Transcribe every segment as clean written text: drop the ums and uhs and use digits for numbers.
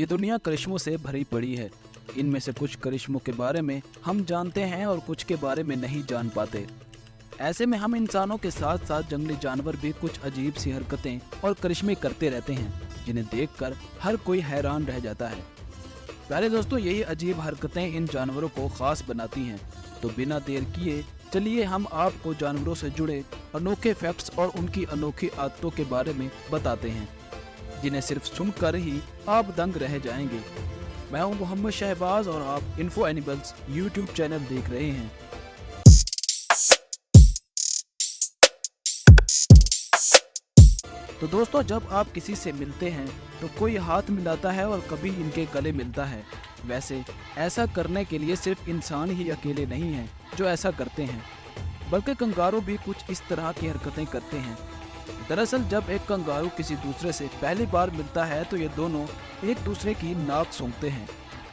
ये दुनिया करिश्मों से भरी पड़ी है। इनमें से कुछ करिश्मों के बारे में हम जानते हैं और कुछ के बारे में नहीं जान पाते। ऐसे में हम इंसानों के साथ साथ जंगली जानवर भी कुछ अजीब सी हरकतें और करिश्मे करते रहते हैं, जिन्हें देखकर हर कोई हैरान रह जाता है। प्यारे दोस्तों, यही अजीब हरकतें इन जानवरों को खास बनाती हैं। तो बिना देर किए चलिए हम आपको जानवरों से जुड़े अनोखे फैक्ट्स और उनकी अनोखी आदतों के बारे में बताते हैं, जिन्हें सिर्फ सुनकर ही आप दंग रह जाएंगे। मैं हूं मोहम्मद शहबाज और आप इन्फो एनिमल्स यूट्यूब चैनल देख रहे हैं। तो दोस्तों, जब आप किसी से मिलते हैं तो कोई हाथ मिलाता है और कभी इनके गले मिलता है। वैसे ऐसा करने के लिए सिर्फ इंसान ही अकेले नहीं हैं जो ऐसा करते हैं, बल्कि कंगारू भी कुछ इस तरह की हरकतें करते हैं। दरअसल जब एक कंगारू किसी दूसरे से पहली बार मिलता है तो ये दोनों एक दूसरे की नाक सूंघते हैं।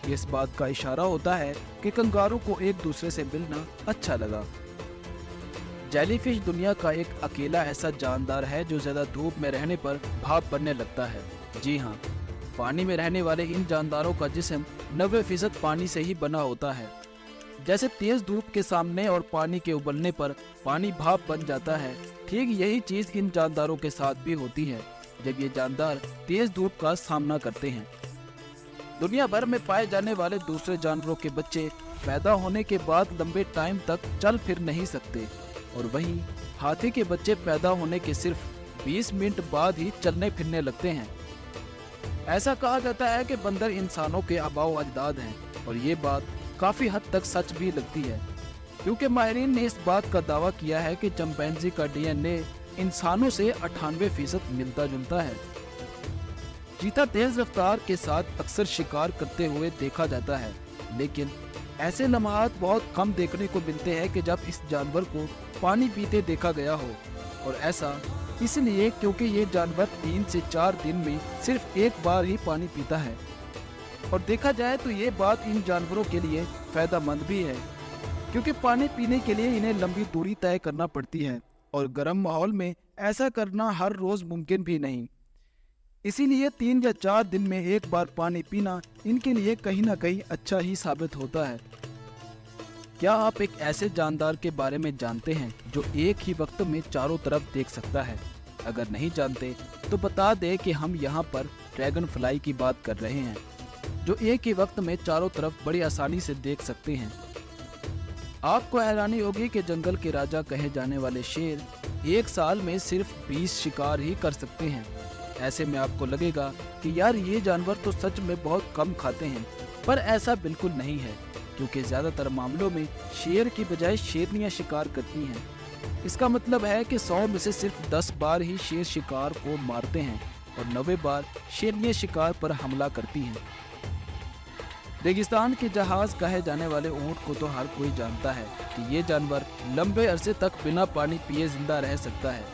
ये इस बात का इशारा होता है कि कंगारू को एक दूसरे से मिलना अच्छा लगा। जेलीफिश दुनिया का एक अकेला ऐसा जानदार है जो ज्यादा धूप में रहने पर भाप बनने लगता है। जी हाँ, पानी में रहने वाले इन जानदारों का जिस्म 90% पानी से ही बना होता है। जैसे तेज धूप के सामने और पानी के उबलने पर पानी भाप बन जाता है, ठीक यही चीज इन जानदारों के साथ भी होती है जब ये जानदार तेज धूप का सामना करते हैं। दुनिया भर में पाए जाने वाले दूसरे जानवरों के बच्चे पैदा होने के बाद लंबे टाइम तक चल फिर नहीं सकते, और वहीं हाथी के बच्चे पैदा होने के सिर्फ 20 मिनट बाद ही चलने फिरने लगते हैं। ऐसा कहा जाता है कि बंदर इंसानों के आबाओ अजदाद हैं, और ये बात काफी हद तक सच भी लगती है, क्योंकि माहिरीन ने इस बात का दावा किया है कि चिंपैंजी का डीएनए इंसानों से 98% मिलता जुलता है। चीता तेज रफ्तार के साथ अक्सर शिकार करते हुए देखा जाता है, लेकिन ऐसे लम्हात बहुत कम देखने को मिलते हैं कि जब इस जानवर को पानी पीते देखा गया हो, और ऐसा इसलिए क्योंकि ये जानवर 3 से 4 दिन में सिर्फ एक बार ही पानी पीता है। और देखा जाए तो ये बात इन जानवरों के लिए फायदेमंद भी है, क्योंकि पानी पीने के लिए इन्हें लंबी दूरी तय करना पड़ती है, और गर्म माहौल में ऐसा करना हर रोज मुमकिन भी नहीं। इसीलिए 3 या 4 दिन में एक बार पानी पीना इनके लिए कहीं ना कहीं अच्छा ही साबित होता है। क्या आप एक ऐसे जानदार के बारे में जानते हैं जो एक ही वक्त में चारों तरफ देख सकता है? अगर नहीं जानते तो बता दें कि हम यहाँ पर ड्रैगन फ्लाई की बात कर रहे हैं, जो एक ही वक्त में चारों तरफ बड़ी आसानी से देख सकते हैं। आपको हैरानी होगी कि जंगल के राजा कहे जाने वाले शेर एक साल में सिर्फ 20 शिकार ही कर सकते हैं। ऐसे में आपको लगेगा कि यार ये जानवर तो सच में बहुत कम खाते हैं, पर ऐसा बिल्कुल नहीं है, क्योंकि ज्यादातर मामलों में शेर की बजाय शेरनियां शिकार करती हैं। इसका मतलब है कि 100 में से सिर्फ 10 बार ही शेर शिकार को मारते हैं और 90 बार शेरनियां शिकार पर हमला करती हैं। रेगिस्तान के जहाज कहे जाने वाले ऊंट को तो हर कोई जानता है कि ये जानवर लंबे अरसे तक बिना पानी पिए जिंदा रह सकता है,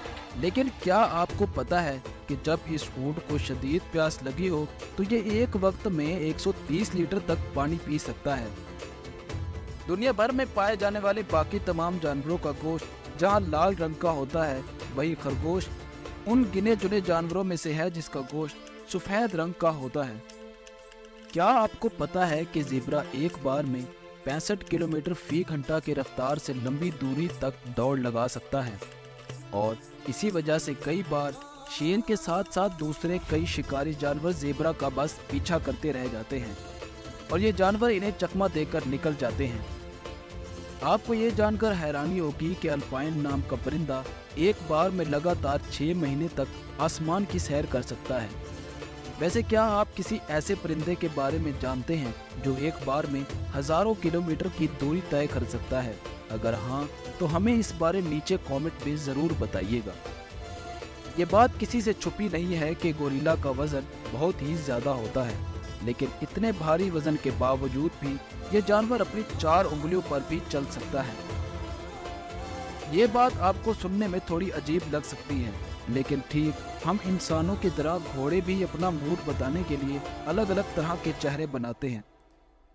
लेकिन क्या आपको पता है कि जब इस ऊंट को शदीद प्यास लगी हो तो ये एक वक्त में 130 लीटर तक पानी पी सकता है। दुनिया भर में पाए जाने वाले बाकी तमाम जानवरों का गोश्त जहां लाल रंग का होता है, वहीं खरगोश उन गिने चुने जानवरों में से है जिसका गोश्त सफेद रंग का होता है। क्या आपको पता है कि ज़ेब्रा एक बार में 65 किलोमीटर फी घंटा की रफ्तार से लंबी दूरी तक दौड़ लगा सकता है, और इसी वजह से कई बार शेर के साथ साथ दूसरे कई शिकारी जानवर ज़ेब्रा का बस पीछा करते रह जाते हैं, और ये जानवर इन्हें चकमा देकर निकल जाते हैं। आपको ये जानकर हैरानी होगी कि अल्पाइन नाम का परिंदा एक बार में लगातार 6 महीने तक आसमान की सैर कर सकता है। वैसे क्या आप किसी ऐसे परिंदे के बारे में जानते हैं जो एक बार में हजारों किलोमीटर की दूरी तय कर सकता है? अगर हाँ, तो हमें इस बारे नीचे कमेंट में ज़रूर बताइएगा। ये बात किसी से छुपी नहीं है कि गोरिल्ला का वजन बहुत ही ज़्यादा होता है, लेकिन इतने भारी वजन के बावजूद भी ये जानवर अपनी 4 उंगलियों पर भी चल सकता है। ये बात आपको सुनने में थोड़ी अजीब लग सकती है, लेकिन ठीक हम इंसानों की तरह घोड़े भी अपना मूड बताने के लिए अलग अलग तरह के चेहरे बनाते हैं।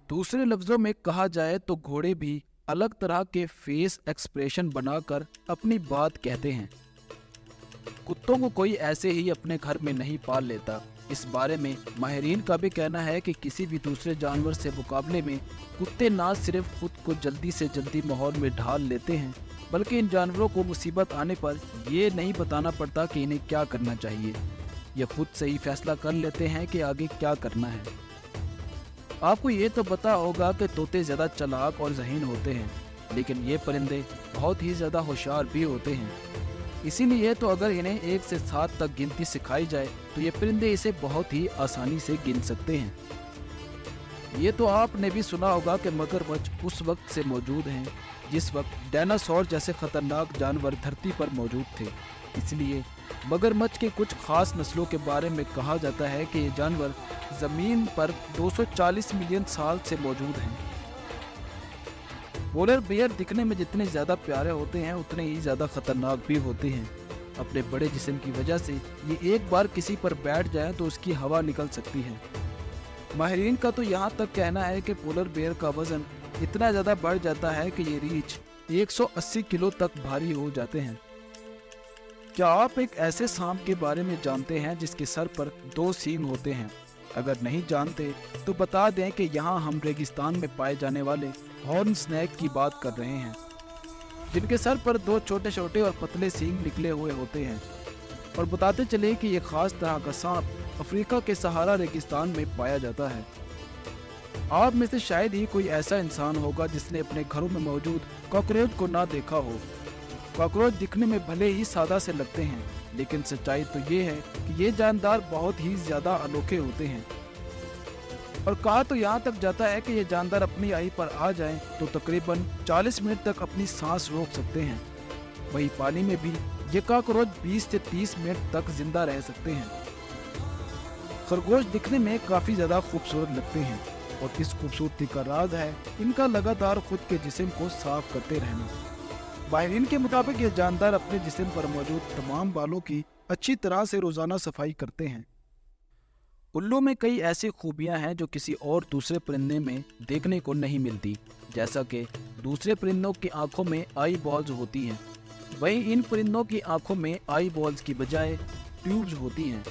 दूसरे लफ्जों में कहा जाए तो घोड़े भी अलग तरह के फेस एक्सप्रेशन बनाकर अपनी बात कहते हैं। कुत्तों को कोई ऐसे ही अपने घर में नहीं पाल लेता, इस बारे में माहिरीन का भी कहना है कि किसी भी दूसरे जानवर से मुकाबले में कुत्ते ना सिर्फ खुद को जल्दी से जल्दी माहौल में ढाल लेते हैं, बल्कि इन जानवरों को मुसीबत आने पर ये नहीं बताना पड़ता कि इन्हें क्या करना चाहिए। ये खुद से ही फैसला कर लेते हैं कि आगे क्या करना है। आपको ये तो पता होगा कि तोते ज़्यादा चालाक और ज़हीन होते हैं, लेकिन ये परिंदे बहुत ही ज़्यादा होशियार भी होते हैं। इसीलिए तो अगर इन्हें 1 से 7 तक गिनती सिखाई जाए तो ये परिंदे इसे बहुत ही आसानी से गिन सकते हैं। ये तो आपने भी सुना होगा कि मगरमच्छ उस वक्त से मौजूद हैं जिस वक्त डायनासोर जैसे खतरनाक जानवर धरती पर मौजूद थे। इसलिए मगरमच्छ के कुछ खास नस्लों के बारे में कहा जाता है कि ये जानवर ज़मीन पर 240 मिलियन साल से मौजूद हैं। पोलर बेयर दिखने में जितने ज़्यादा प्यारे होते हैं उतने ही ज़्यादा खतरनाक भी होते हैं। अपने बड़े जिस्म की वजह से ये एक बार किसी पर बैठ जाए तो उसकी हवा निकल सकती है। माहिरीन का तो यहाँ तक कहना है कि पोलर बेयर का वजन इतना ज़्यादा बढ़ जाता है कि ये रीछ 180 किलो तक भारी हो जाते हैं। क्या आप एक ऐसे सांप के बारे में जानते हैं जिसके सर पर 2 सींग होते हैं? अगर नहीं जानते तो बता दें कि यहाँ हम रेगिस्तान में पाए जाने वाले हॉर्न स्नेक की बात कर रहे हैं, जिनके सर पर 2 छोटे छोटे और पतले सींग निकले हुए होते हैं। और बताते चले कि ये खास तरह का सांप अफ्रीका के सहारा रेगिस्तान में पाया जाता है। आप में से शायद ही कोई ऐसा इंसान होगा जिसने अपने घरों में मौजूद कॉकरोच को ना देखा हो। कॉकरोच दिखने में भले ही सादा से लगते हैं, लेकिन सच्चाई तो ये है कि ये जानदार बहुत ही ज्यादा अनोखे होते हैं। और कहा तो यहाँ तक जाता है कि ये जानदार अपनी आई पर आ जाएं तो तकरीबन 40 मिनट तक अपनी सांस रोक सकते हैं। वही पानी में भी ये कॉकरोच 20 से 30 मिनट तक जिंदा रह सकते हैं। खरगोश दिखने में काफी ज्यादा खूबसूरत लगते हैं और इस खूबसूरती का राज है इनका लगातार खुद के जिस्म को साफ करते रहना। माहिरीन के मुताबिक ये जानदार अपने जिस्म पर मौजूद तमाम बालों की अच्छी तरह से रोजाना सफाई करते हैं। उल्लू में कई ऐसी खूबियां हैं जो किसी और दूसरे परिंदे में देखने को नहीं मिलती, जैसा कि दूसरे परिंदों की आंखों में आई बॉल्स होती हैं, वहीं इन परिंदों की आंखों में आई बॉल्स की बजाय ट्यूब्स होती हैं।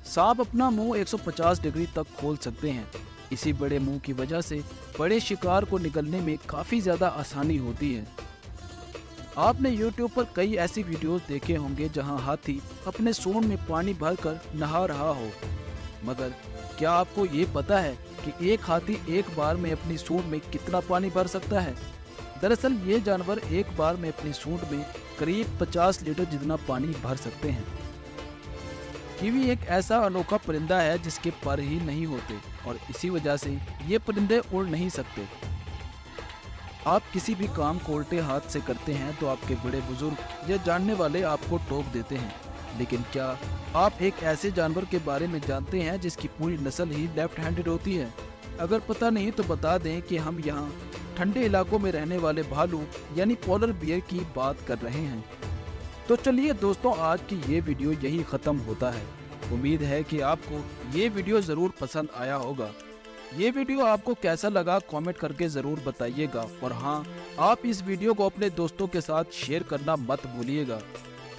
सांप अपना मुंह 150 डिग्री तक खोल सकते हैं। इसी बड़े मुंह की वजह से बड़े शिकार को निगलने में काफ़ी ज़्यादा आसानी होती है। आपने YouTube पर कई ऐसी वीडियोस देखे होंगे जहां हाथी अपने सूंड में पानी भरकर नहा रहा हो, मगर क्या आपको ये पता है कि एक हाथी एक बार में अपनी सूंड में कितना पानी भर सकता है? दरअसल ये जानवर एक बार में अपनी सूंड में करीब 50 लीटर जितना पानी भर सकते हैं। कीवी एक ऐसा अनोखा परिंदा है जिसके पर ही नहीं होते और इसी वजह से ये परिंदे उड़ नहीं सकते। आप किसी भी काम को उल्टे हाथ से करते हैं तो आपके बड़े बुजुर्ग या जानने वाले आपको टोक देते हैं, लेकिन क्या आप एक ऐसे जानवर के बारे में जानते हैं जिसकी पूरी नस्ल ही लेफ्ट हैंडेड होती है? अगर पता नहीं तो बता दें कि हम यहाँ ठंडे इलाकों में रहने वाले भालू यानी पोलर बियर की बात कर रहे हैं। तो चलिए दोस्तों, आज की ये वीडियो यही ख़त्म होता है। उम्मीद है कि आपको ये वीडियो ज़रूर पसंद आया होगा। ये वीडियो आपको कैसा लगा कमेंट करके ज़रूर बताइएगा, और हाँ, आप इस वीडियो को अपने दोस्तों के साथ शेयर करना मत भूलिएगा,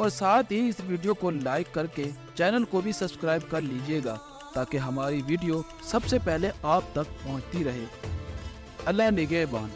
और साथ ही इस वीडियो को लाइक करके चैनल को भी सब्सक्राइब कर लीजिएगा ताकि हमारी वीडियो सबसे पहले आप तक पहुँचती रहे। अल्लाह निगहबान।